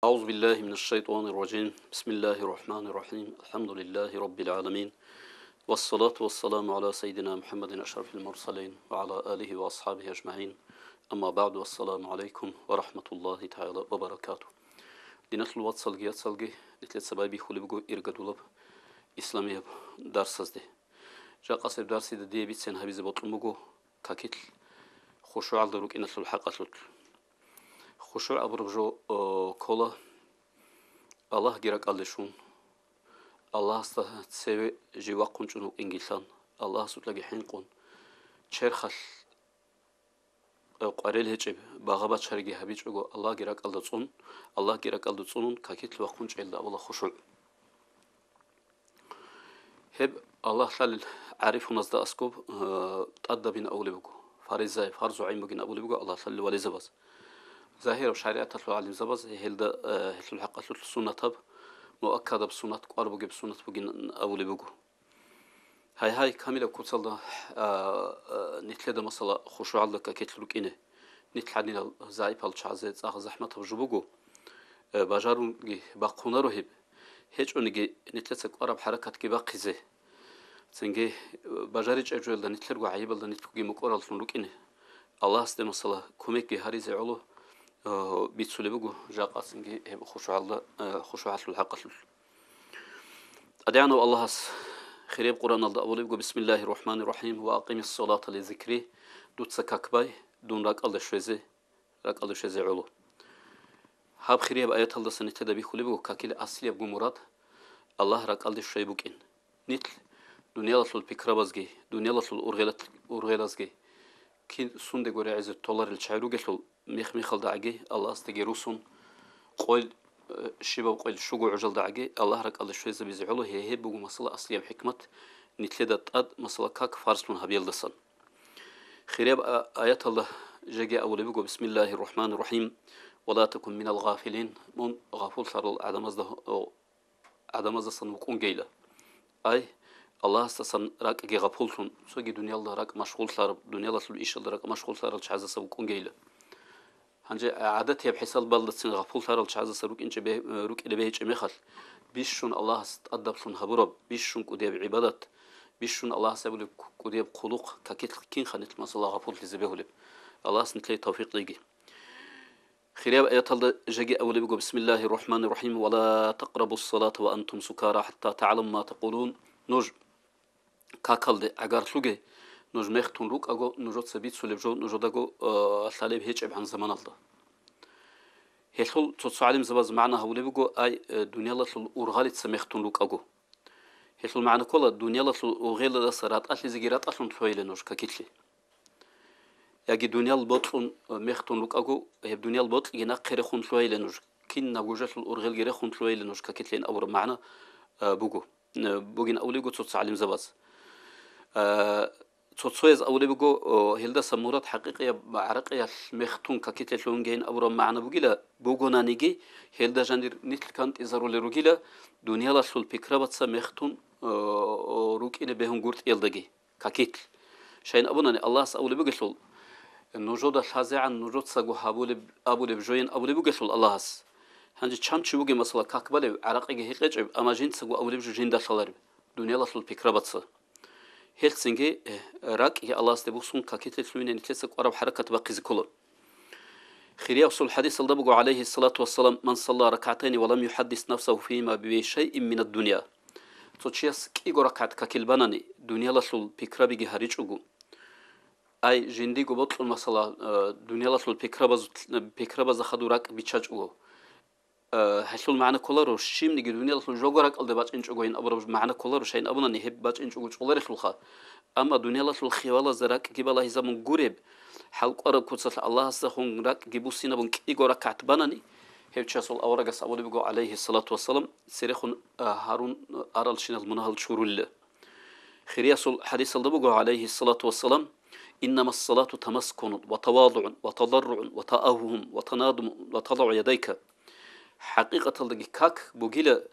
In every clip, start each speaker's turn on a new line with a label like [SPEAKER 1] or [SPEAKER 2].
[SPEAKER 1] أعوذ بالله من الشيطان الرجيم. بسم الله الرحمن الرحيم. الحمد لله رب العالمين، والصلاة والسلام على سيدنا محمد أشرف المرسلين وعلى آله وأصحابه أجمعين. أما بعد، والسلام عليكم ورحمة الله تعالى وبركاته. دينك الوات سلقيات سلقي نتلت سبابي خلبقو إرقدولب إسلامي درس أزدي جاء قصر درسي دي بيتسين هبيز بطلمقو كاكتل خشوع الدروك إنسل الحق أتلتل خشوع أبرجو كولا الله جرك ألشون الله تسوي جوا قنچونو إنجلتان الله سوتلاقي حينقون شرخل قارل هجب باغبات شرقي هبيج الله جرك ألدصون الله جرك ألدصون كاكتل وقنچ إلا والله خشوع هب الله خلال عارف نصدا أسكوب تأدى بين أولي بقو فارزاي فارزو عين بقين أولي بقو الله خلال ولي زباز ظاهر وشريعة تطلع على زباز هلدا هل الحق تطلع السنة تب مؤكدة بسنة قارب بقى بسنة بقين أولي بقو هاي كاملة كوتصل نتلدا مثلا خشوع الله كتلوك إنه نتلعنا زايب هالشعزات زحمة بجو بجارون باقونا رهيب هيج أنجي نتلسك قرب حركة كباقي زه سنجي بجارج أجول ده نتلرجع عيب ده نتوجي مقرال فنلوك إنه الله استم الصلاة كوميك هاريز علو بيتسولي بقو جاق سنجي خشوع الله خشوع على الحق أدعنا الله خريب قرآن الله أولي بقو بسم الله الرحمن الرحيم وأقيم الصلاة لذكري دوت سكاكباي دون راك الله شوزي علو هاب خريب آيات الله سنتدا بيخولي بقو كاكيل أصلي بقو مراد الله راك الله شوي بوكين نتل دنيا لطل بكرابزجي دنيا لطل أورغلازجي كين سند جوري عز الدولار الشعرو قتل ميخ دعجي الله استجي روسون قول شباب قول شجوع عجل دعجي الله راك الله شوي زبيزعله هي بقو مسألة أصلية بحكمة نتلدا تأد مسألة كاك فارس من هبيل دسن خريب آيات الله جاء أول بقو بسم الله الرحمن الرحيم ولا تكن من الغافلين من غافل صار عدم صن مكون جيلة أي الله استسن راك جي غفولتون سوى دنيا الله راك مشغول صار دنيا الله سلو إيش الله راك مشغول صار الشعز سبكون جيلة هنجي عادتها بحسال بلد سن غفول صار الشعز سروك إنش به روك إلى به مخل بيشون الله استأدب سن هبرب بيشون كوديب عبادات بيشون الله سبب كوديب خلق ككيت كين خنت مثلا غفول لزبيه لب الله سنتلي توفيق ليجي خريب آيات الله جاء أول بقول بسم الله الرحمن الرحيم ولا تقربوا الصلاة وأنتم سكارى حتى تعلموا ما تقولون نوج كاكل أجار شوجي نوج مختون روك أجو نوجت سبيت سلبجو نوجت أجو الثالب هيج عن زمان الله هيحول تصعلم زباز معنا هولي بقول أي دنيا الله الأورغالت سمختون روك أجو هيحول معنا كل الدنيا الله الأورغال ده صارت أصل زجيرات أصلا فويل نوج ككتلي يجي دنيا البطل مختون روك أجو هي دنيا البطل ينقر خون فويل نوج كنا وجهة الأورغال جري خون فويل نوج ككتلين أور معنا بقو بوجين أولي بقول تصعلم زباز تصويز أولي بقول هلدا سمورات حقيقية بعرقية مختون ككتل لونجين أورا معنا بقيلا بوجونا نيجي هلدا جندر نتل كانت إزارو لروجيلا دنيا لا سول بكرة بتس مختون روك إلى بهم قرط يلدجي ككتل شين أبونا الله أولي بقول النجود الحازع النجود سجو أبولي بجوين أولي بقول الله هنجي كم شو بقي مثلا كاكبالي عرقية هيك أما جين سجو أولي بجوين دخلار دنيا لا سول بكرة بتس هيلسنجي راك يا الله استبوسون كاكيتل فلوين نتلسك قرب حركة باقي زكولر خيريا وصل الحديث الضبق عليه الصلاة والسلام من صلى ركعتين ولم يحدث نفسه فيما بشيء من الدنيا تشيس كيغو ركعت كاكيلباناني دنيا لسول بكرة بيجي هاريجوجو أي جنديجو بطل مثلا دنيا لسول بكرة بز خدو راك بيتشاجو هشول معنا كولارو شيم نيجي دنيا لسول جوجرك ألد باج إنش أجوين أبرز معنا كولارو شين أبونا نهب باج إنش أجو كولار خلخا أما دنيا لسول خيوالا زراك جبلا هي زمن قريب حلق قرب كوتسل الله استخون راك جبوسينا بنك إيجو ركعت بناني هي تشاسول أورجس أولي بيجو عليه الصلاة والسلام سيرخون هارون أرال شين المنهل شورول خرياسول حديث الضبق عليه الصلاة والسلام إنما الصلاة تمسكن وتواضع وتضرع وتأههم وتنادم وتضع يديك حقيقة الدقيقة بوجيلا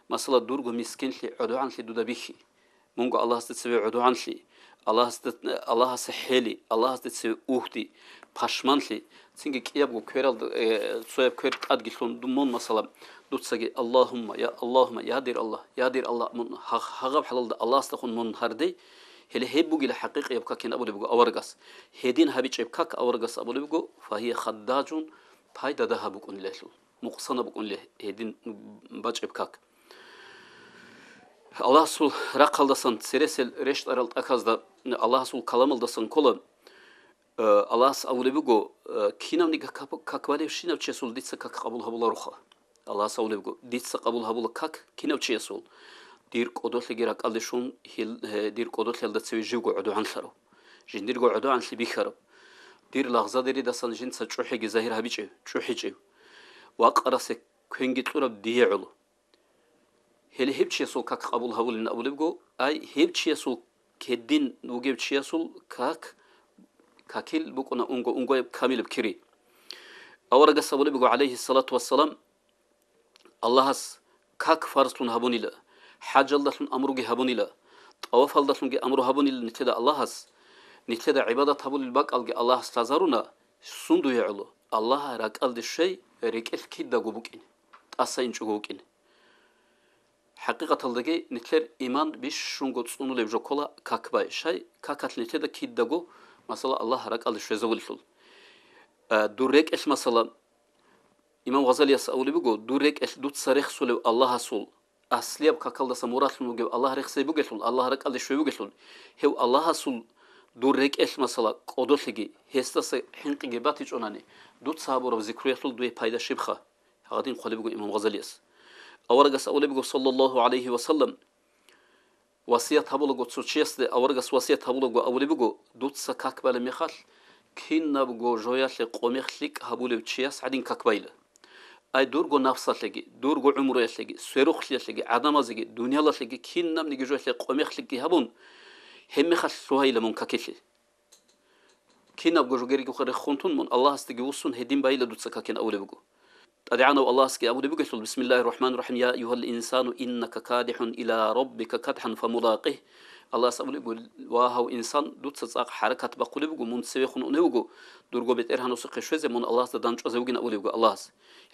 [SPEAKER 1] مثلا دورجو مسكين لي عدوان لي دودبيخي مونغو الله استسوي عدوان لي الله سحيلي الله استسوي أوهدي пашманли цинги киябгу кверал сояб квер адгилон думон масала дутсаги Аллахумма ядир Аллах мун хагаб халалда Аллах стахун мун харди هل هيبوجي الحقيقة يبقى كين أبو لبجو أورجاس هدين هبيج يبقى أورجاس أبو لبجو فهي خداج بايدا ده بكون له مقصنا بكون له هدين باج يبقى الله سول رقل دسان سيرسل رشت أرلت أكاز الله سول كلام دسان كله الله أبو لبجو كينام نيجا كقبله شينا بتشسول ديتس كقبول هبول روخا الله سول لبجو ديتس قبول هبول كينام بتشسول دير قدوت لجيرك ألشون دير قدوت للدا تسوي جو قعدو عن ثرو جندير قعدو عن سبي خرب دير لحظة ديري دسان جنس تروحي جزاهر هبيجي تروحي جو وأقرأ كهنجي تقرب ديعلو هل هبتشي سو كاك قبول هبول إن أبو لبجو أي هبتشي سو كدين وجبتشي سو كاكيل بكونا أونغو كامل بكري أورجس أبو لبجو عليه الصلاة والسلام الله كاك فارسلون هبوني له حاج الله أمره هبوني له طواف الله أمره هبوني له نتدا الله نتدا عبادة هبول الباق الله استزارونا سندو يعلو الله راك الشيء ريكل كيدا جوبكين أسين جوبكين حقيقة الله نتلر إيمان بيش شونغو تصونو لبجو كولا كاكباي شيء كاكات نتدا كيدا جو مثلا الله راك الشيء زولتل دورك إيش مثلا إمام غزالي يسأل بيجو دورك إيش دوت صريخ سول الله سول أصليب كاكل دس مرات نوجب الله رخصي بيجلون الله رك الله شوي بيجلون هو الله سول دورك إيش مثلا قدوس لجي هستس حنق جباتي جوناني دوت صابور وذكريات دوي بايدا شبخة هادين قال بيجو إمام غزالي يس أورجع سأل بيجو صلى الله عليه وسلم وصية هبولو تسوتشيس أورجع وصية هبولو أول بيجو دوت سكاك بالمخال كين بيجو جويات لقوميخليك هبولو تشيس عدين كاكبايله أي دورجو نفسه لجي دورجو عمره لجي سيروخ لجي عدم لجي دنيا لجي كين نم نيجي جوه لقوميخ لجي هبون هم خل سهيل من كاكيل كين أبغى جوجري كخير خونتون من الله استجي وصون هدين بايل دوت سكاكين أول بيجو أدعانا والله اسكي أول بيجو بسم الله الرحمن الرحيم يا أيها الإنسان إنك كادح إلى ربك كدحا فملاقيه الله سأقول يقول واه إنسان دوت ساق حركة بقول بيجو من سويخون ونيوجو دورجو بترهن وسق شوزة من الله تدانش أزوجين أول بيجو الله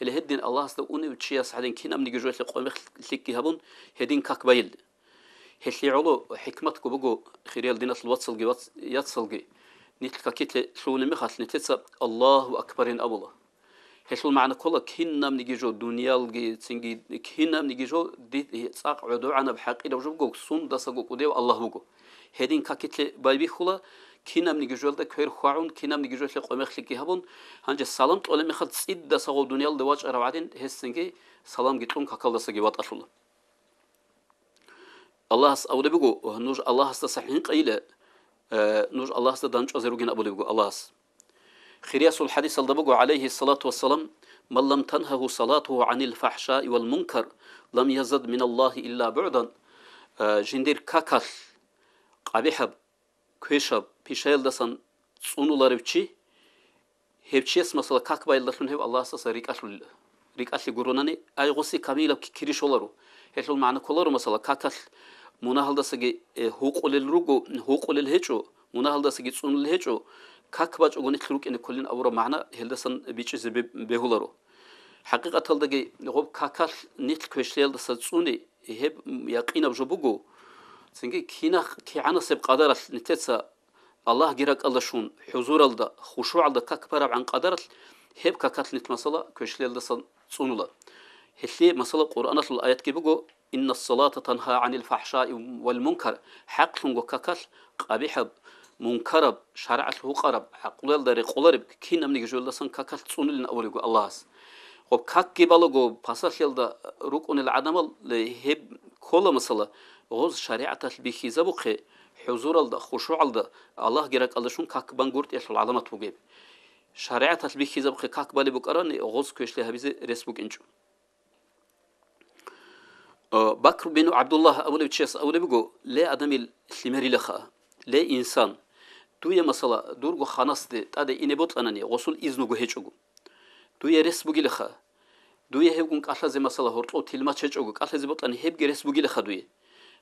[SPEAKER 1] اللي هدين الله سأقول وتشياس هدين كين أمني جوه لقوم خليكي هبون هدين كاك بايل هاللي علو حكمتك بيجو خيريال ديناس الواتسل جي ياتسل جي نتلك كتل شون مخاط نتسب الله أكبرين أبوله هالشو المعنى كله كين أمني جو دنيا الجي تنجي كين أمني جو دي ساق عدو عنا بحق إذا وجو سون دسقو كده الله بيجو هدين كاكتل بايبي خلا كينام نيجوال ده كير خوعون كينام نيجوال لقوم خليكي هبون هنج السلام طول ما خد سيد ده سقو دنيا الدواج أربعين هسنجي سلام جتلون كقل ده سجوات أصله الله أول بيجو نوج الله استصحين قيله نوج الله استدانش أزروجين أبو بيجو الله خرياس الحديث الدبجو عليه الصلاة والسلام من لم تنهه صلاته عن الفحشاء والمنكر لم يزد من الله إلا بعدا جندير كاكل قبيحب كويشب بيشيل دسان صونولار بتشي هبتشيس مثلا كاك بايلدشون هب الله ساس ريك أشلي قروناني أي غسي كاميلا كيريش ولارو هشلون معنى كولارو مثلا كاكل مناهل دسجي حقوق للرجو للهجو مناهل دسجي صون للهجو كاك باج أغني خلوك إن كلين أورا معنى هلدسان بيتشيز بهولارو حقيقة تلدجي غوب كاكل نيت كويشيل دسان صوني هب يقين بجبوجو سنجي كي عنا سب قدرة نتسا الله جرك الله شون حضور الله خشوع الله كبر عن قدرة هب كاكات نت مثلا كشلي الله صنولا هالشيء مثلا القرآن في الآيات كيبقوا إن الصلاة تنهى عن الفحشاء والمنكر حق شنو كاكات قبيح منكر شرعته قرب حق الله دري قلرب كين من يجول الله سن كاكات صنول أول يقول الله خب كاك كبالغو باساشيل دا ركن العدم هب كل مثلا غوز شريعة البيخيزة بقى حضور الله خشوع الله جرك الله شون كاك بانغورت يش العلامات بوجيب شريعة البيخيزة بقى كاك بالي بقران غوز كيش لها بيز رسبوك إنجو بكر بن عبد الله أول بتشيس أول بيجو لا آدم الثمري لخا لا إنسان توي مثلا دورغو خانس ده تادي إنبوت أناني غسول إذنو جهجو توي رسبوك لخا دوي هبكون كأشلا زي مثلا هرطو تلمة تشجعو كأشلا زي بطلني هب جرس بوجي لخدوي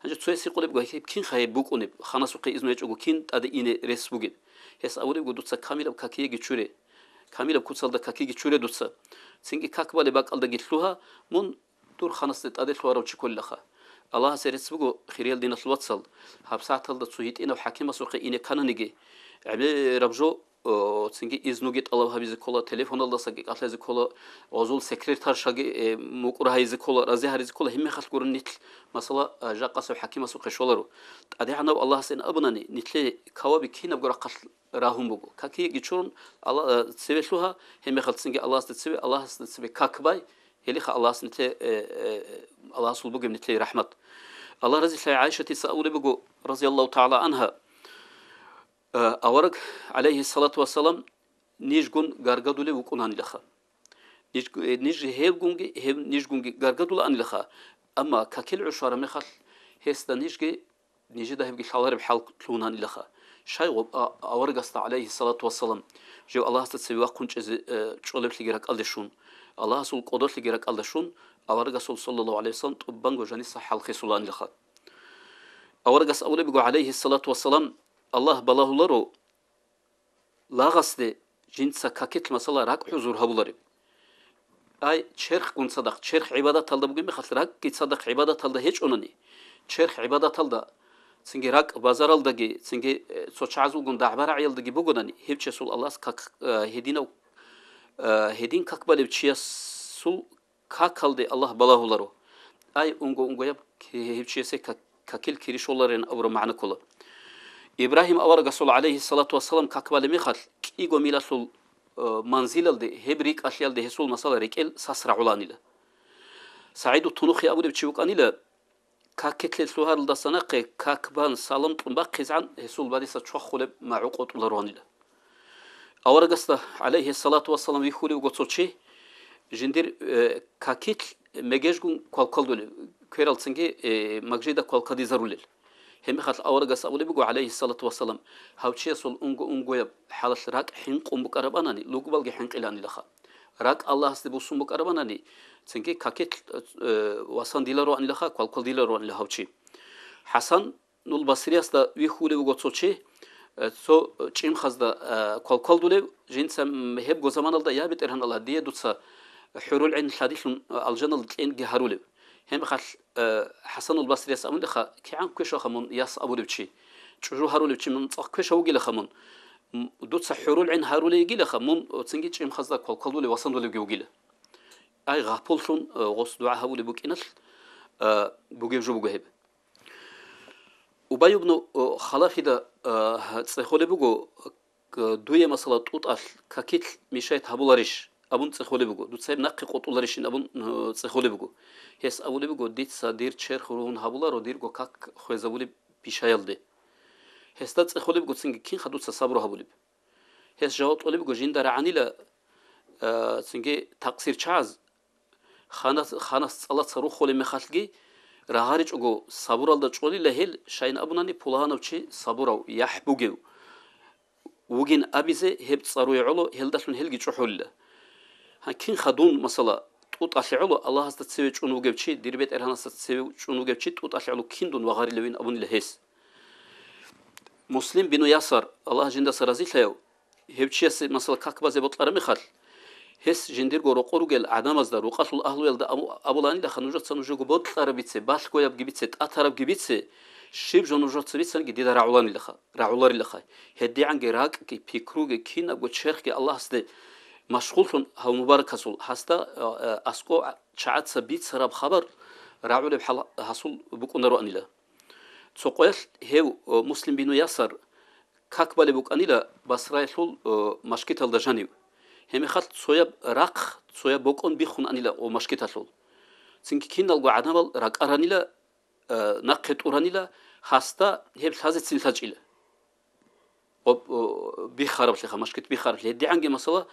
[SPEAKER 1] هنجت سوي سيقول بقى كين خايب بوكوني خانس وقي إذنو يجعو كين تادي إن رس بوجي هس أولي قدوتسا كاملة كاكيه جتشوري كاملة كوتسال دا كاكيه جتشوري دوتسا سنجي كاكبالي باك ألدا جتلوها من دور خانس تتأدت لورا وتشكل لخا الله سيرس بقو خيريال دينا الواتسال هبساعة تلدا تسويت إنا وحكيمة سوقي إنا كاننيجي عبي ربجو تسنجي إزنوجيت الله هبيز كولا تليفون الله سجى أتلاز كولا عزول سكرتير شاقي مقرة هايز كولا رزي هاريز كولا هم خلق قرن نتل مثلا جاقس وحكيمة سوق شولرو أدي عنا الله سين أبناني نتل كوابي كينا بقرا قتل راهم بقو كاكي جيشون الله تسويشلوها هم خلق تسنجي الله تسوي الله تسوي كاكباي هلي خ الله سنتل الله سول بقو نتل رحمة الله رزي شاي عائشة تسأول بقو رضي الله تعالى عنها أورق عليه الصلاة والسلام نيجون غارغدولي وكونان لخا نيج هيبغونغي هيب نيجونغي غارغدولا أن لخا أما كاكل عشرة مخل هستا نيجي ده هيبغي حوار بحال تلونان لخا شاي أورق است عليه الصلاة والسلام جو الله تسوي قنچ شغل بتلقيرك ألدشون الله سول قدرت لقيرك ألدشون أورق صلى الله عليه وسلم طبعاً جاني صح الخسولان لخا أورق است أولي بيقول عليه الصلاة والسلام الله بلاهولارو لاغسته جنسا كاكيت مثلا راك حضور هبولاري اي شرخ كون صدق شرخ عبادات الله بقول مخاطر راك كي صدق عبادات الله هيج اونني شرخ عبادات الله سنجي راك بازار الدغي سنجي سوچازو گون دعبر عيلدغي بوغونني هيبچ سول الله كاك هدينو هدين كاكبالي بچيا سول كاكالدي الله بلاهولارو اي اونغو ياب هيبچيسه كاكيل كريشولارين ابرو معنى كولا إبراهيم أورج صلى عليه الصلاة والسلام كقبل مخال كيجو ميلاسول منزل ده هبريك أشياء ده هسول مسألة ريكل ساسرع علانيلا سعيد الطنوخي أبو بتشوك أنيلا كاكتل سهر الدسناق كاكبان سالم باقي عن هسول باديسة تشخل مع عقود لرانيلا أورج عليه الصلاة والسلام يخولي وقصوتشي جندير كاكتل مجيجون كالكل دول كيرال سنجي مجيدا كالكدي زرولل هم خاطر أورجس أولي بيقول عليه الصلاة والسلام هاوتشي سول أنجو يب حالة راك حنق بقرباناني لوج بالج حنق إلاني لخا راك الله استبوسهم بقرباناني تنكي كاكيت وصان ديلارو أني لخا كل ديلارو أني لهاوتشي حسن نول بصري أستا ويخولي بيقول صوتشي سو تشيم خزدا كل دولي جنس مهب جزمان الله يا بيت إرهان الله ديه دوتسا حرول عين الحديث الجنة التين جهرولي هم خال حسن البصري يسأمون لخا كيعان كويش خمون ياس أبو لبشي تشجو هارو لبشي من صح كويش هوجي لخمون دوت سحرول عين هارو ليجي لخمون وتسنجي تشيم خزدا كل دولي وصل دولي جوجي له أي غابولشون غص دعاء هو لبوك إنش بوجي جو بوجهب وبايبنو خلاف إذا تسخولي بوجو دوية مسألة توت كاكيت مشيت هبولاريش أبون تسخولي بوجو دوت سايب نقي قطولاريشين أبون تسخولي بوجو هس أولي بيقول ديت صدير شر خرون هبولار ودير جو كاك خوازولي بيشايل ده هس تات أخولي بيقول سنج كين خدوت صبره هبولي هس جوات أولي بيقول جين دار عني لا سنج تقصير شاز خانة صلاة صاروخ خولي مخالجي رهارج أجو صبر الله تقولي لهيل شاين أبناني بولهانو شيء صبره يحبوجو وجين أبيزه هبت صاروي علو هيل داشون هيل جيشو حول هكين خدون مثلا توت أشعلو الله استسوي شنو جبتشي دربت إرهان استسوي شنو جبتشي توت أشعلو كيندون وغاري لوين أبون لهيس مسلم بنو ياسر الله جند سرازي ثيو هبتشي مثلا كاكبا زبط أرمخال هس جندير جو رقورو جل عدم از در وقت الأهل يلد أبولاني لخنوجت سنوجو جبوت أربيتسي باش كويا بجبيتسي أترب جبيتسي شيب جنوجت سبيتسن جديد رعولاني لخا رعولاري لخا هدي عن جراك كي بيكروج كين أبو تشرخ كي الله است مشغول فن هو مبارك حصل هستا أسكو شعات سبيت سراب خبر رعول بحال حصل بكون رأني له تقول هو مسلم بنو ياسر كاكبل بكوني له بس رايحول مشكلة الدجانيو هم خالد صويب راق صويب بكون بيخون أني له ومشكلة حصل سنك كين الجو عدم راق أراني له نقد أراني له هستا هي بحاجة سلسلة له بيخرب شيخ مشكلة بيخرب هدي عنجي مثلا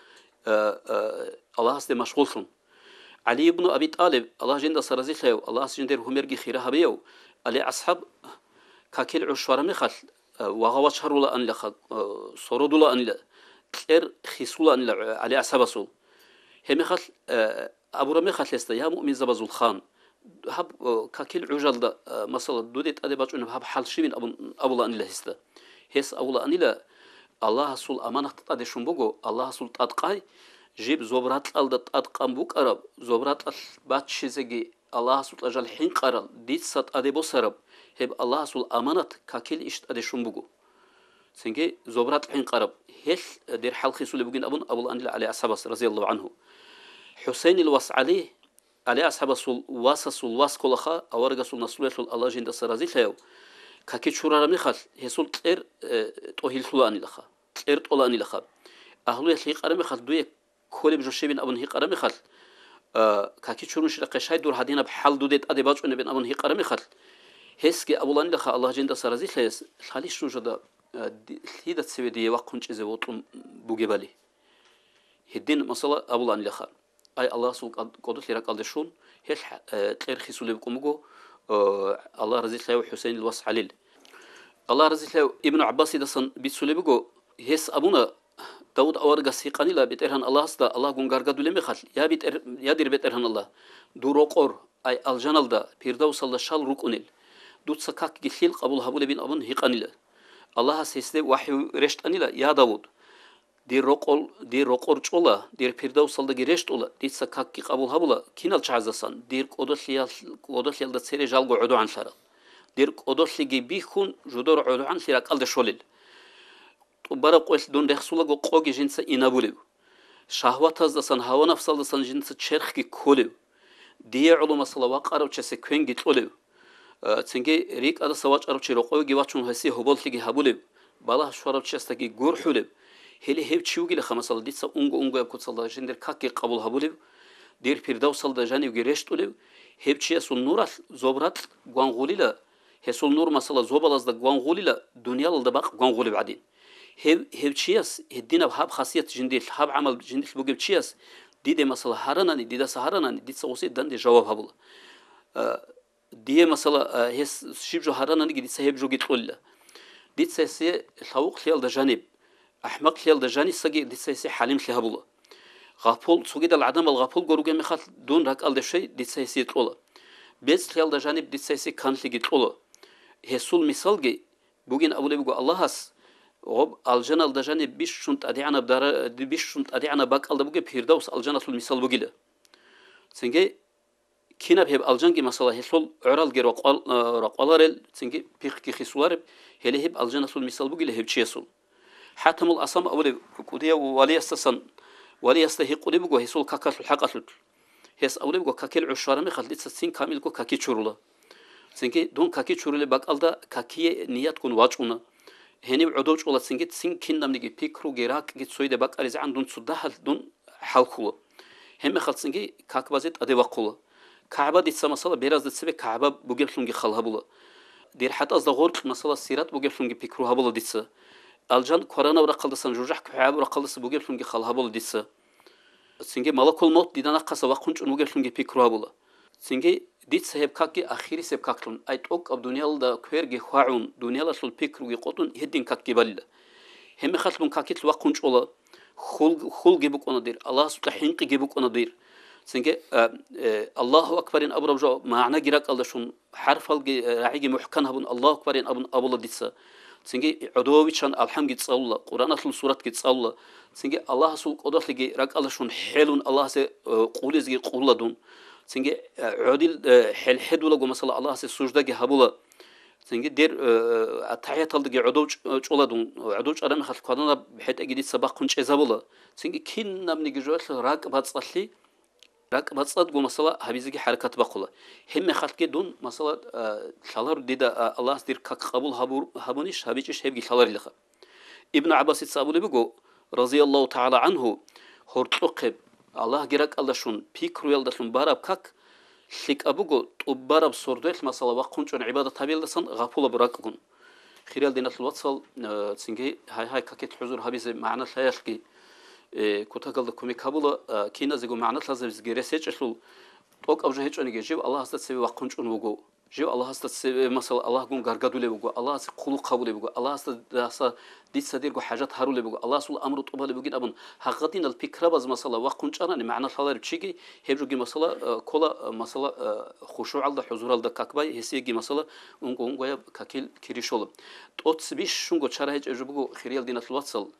[SPEAKER 1] الله است مشغول شون علي بن أبي طالب الله جند سرزي له الله جندر همرجي خيرها بيو علي أصحاب كاكل عشرة مخل وغوا شهر ولا أن لخ صرود ولا أن كير خيسولا أن علي أصحاب سول هم خل أبو رمي خل است يا مؤمن زبزول خان هب كاكل عجل ده مثلا دودت أدبات إنه هب حال شيء من أبو الله أن له است هس أبو الله أن له Allah sul amanat tadeshun bugo Allah sul tadqai jib zobrat alda tadqam buqarab zobrat batshizegi Allah sul ajal hinqaral ditsat adebosarab heb Allah sul amanat kakil ish tadeshun bugo senge zobrat hinqarab hel der halqi sul bugin abun abul anil ali ashabas radiyallahu anhu Husayn al-Was'ali ali ashabasul wasasul waskolaha awargasul nasulasul Allah jinda sarazilhayo kaki churara mikhal hesul tler tohilsulani laha tler tolani laha ahlu hiqara mikhal duye kolib joshebin abun hiqara mikhal kaki churush la qashay dur hadina bhal dudet adebachune ben abun hiqara mikhal heske abulani laha Allah jinda sarazilhayes khalish rujada hidat sevediye waqunchize votum bugebali hiddin masala abulani laha ay Allah sul qodus lirak aldeshun hel tler khisulib kumugo Allah razilhayo Husayn al-Was'alil Allah razilhayo Ibn Abbas dasan bitsulebigo hes abuna Davud awarga siqanila beterhan Allah sta Allah gungarga dulemi khal ya biter ya dir beterhan Allah duroqor ay aljanalda firdavsalda shal rukunil dutsa kak gihil qabul habule bin abun hiqanila Allah sesde wahyu reshtanila ya Davud dir roqor çola dir firdavsalda gireşt ola ditsa kak ki qabul habula kinal chazasan dir qodosyalda sere jalgo udu ansara dir qodosligi bihun judor udu ansira qalda sholil bara qo'sh don rexsulago qo'gi jinsa inabulev shahvat azdasan hava nafsaldasan jinsa cherxki kolev diye ulama salava qarovchese kwengi tlolev tsenge rik ada savaç arovchi roqogi vachun hasi hoboltigi habulev bala shwarovchestagi gurhulev hele hevchiugile khamasal ditsa ungo yapkutsalda jinder kakki qabul habulev dir firdavsalda janiv gireştulev hevchiya sun nural zobrat guangulila hesul nur masala zobalazda guangulila dunyalda baq guangulev adin hevchiyas heddina hab khasiyat jindil hab amal jindil bugevchiyas dide masala haranani dida saharanani ditsa osedan de jawab habul diye masala hes shibjo haranani ditsa hebjo gitqulla ditsa se thavuq khiyal da janib ahmaq khiyal da jani sagi ditsa se halim khihabul غافل سوغيد العدم الغافل غوروغي مخال دون راك الد شيء ديتسايسي تقولا بس خيال دا جانب ديتسايسي كانتلي تقولا هسول مثالغي بوغين ابو لبو الله هس غب الجنال دا جانب بيش شنت اديعنا بدار بيش شنت اديعنا باك الد بوغي فيردوس الجنه المثال بوغيلا سنجي كيناب هب الجنگي مثلا هسول عرال غير رقالارل سنجي بيخكي خيسولار هلي هب الجنه المثال بوغيلا هب تشيسول حاتم الاسام ابو كوديا ولي استسن ولي يستحق لبغو هسول كاكل حقل هس أولبغو كاكل عشرة خليت سين كامل كو كاكي شرولا سينكي دون كاكي شرولا باقالدا كاكي نيات كون واجونا هني عدوج ولا سينكي سين كيندم نيجي بيكرو جيراك جيت سويد باق أريز عندون صدها دون حالكولا هم خلت سينكي كاكبازيت أدي وقولا كعبة دي سمسلا بيراز دي سبي كعبة بوجيلشونجي خالها بولا دير حتى أصدا غور مسلا سيرات بوجيلشونجي بيكروها بولا ديتسا الجان كورونا ورقلدسن جوجح كعب ورقلدس بوجيلشونجي خالها بولا ديتسا سنجي ملكول موت دينا قصا وقنچ نوجلشونجي بيكروها بولا سنجي ديت سهب كاكي اخيري سهب كاكلون ايت اوك اب دنيال دا كويرغي خواعون دنيال سول بيكروغي قطن هدين كاكي بالله هم خاطلون كاكيت وقنچ اولا خول جيبوك انا دير الله سبحانه حنقي جيبوك انا دير سنجي الله اكبر ان ابرم جو معنى جراك الله شون حرف راعي محكمها بن الله اكبر ان ابو ديتسا سنجي عدوويشان الحمد تصلى قران اصل سوره تصلى سنجي الله سول قدرتلي راك الله شون حلون الله سي قولزي قولدون سنجي عدل حل حدولا مثلا الله سي سجدة هبولا سنجي دير التحيات الدقي عدوج چولادون عدوج ارم خلق قادنا بحيث اجديد سباق كنش ازابولا سنجي كين نمني جوال راك بتصلي راك بتصد مثلا حبيزي حركات بقولا هم خلق دون مثلا شالار ديدا الله دير كك قبول هبونيش هبيچش هبي شالار لخ ابن عباس تصابولي بيقو رضي الله تعالى عنه هرتقب الله جرك الله شون بيكرويل دشون بارب كك شيك ابوغو طبارب سوردل مثلا وقنچون عباده طبيل دسن غفوله براكون خيرال دينات الواتسال سنجي هاي كاكيت حضور حبيز معنى شايشكي كوتاكل كومي كابولا كينا زيغو معنى لازم زغيرسيچلو توك اوجه هيچوني جيب الله است سبي وقنچون وغو жив Аллах аста масала Аллах гун гаргадуле буго Аллах аста кулук кабуле буго Аллах аста даса дисадир го хажат харуле буго Аллах сул амру тубале бугин абун хақатин ал пикра баз масала ва кунчарани маъна халар чиги хебжуги масала кола масала хушу алда хузур алда какбай хесеги масала унго я какил киришол тот сбиш шунго чара хеж жубуго хириал динат лватсал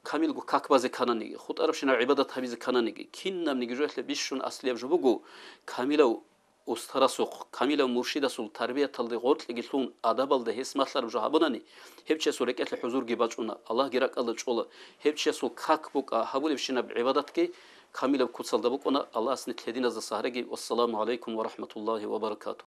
[SPEAKER 1] камил го какбазе кананиги худ арабшина ибадат хабизе кананиги киннам ниги жохле бишшун аслияб жубуго камила устарасуq камила муршидасул тарбия талды готлиги лун адабалда хесматлар жабунани хепче сурекетле хузурги бачуна Аллах гиракалда чола хепче сул как бука хабулевшина ибадатки камила куцалда букона Аллах сни тледина за сахреги. Вассаламу алейкум ва рахматуллахи ва баракатуh.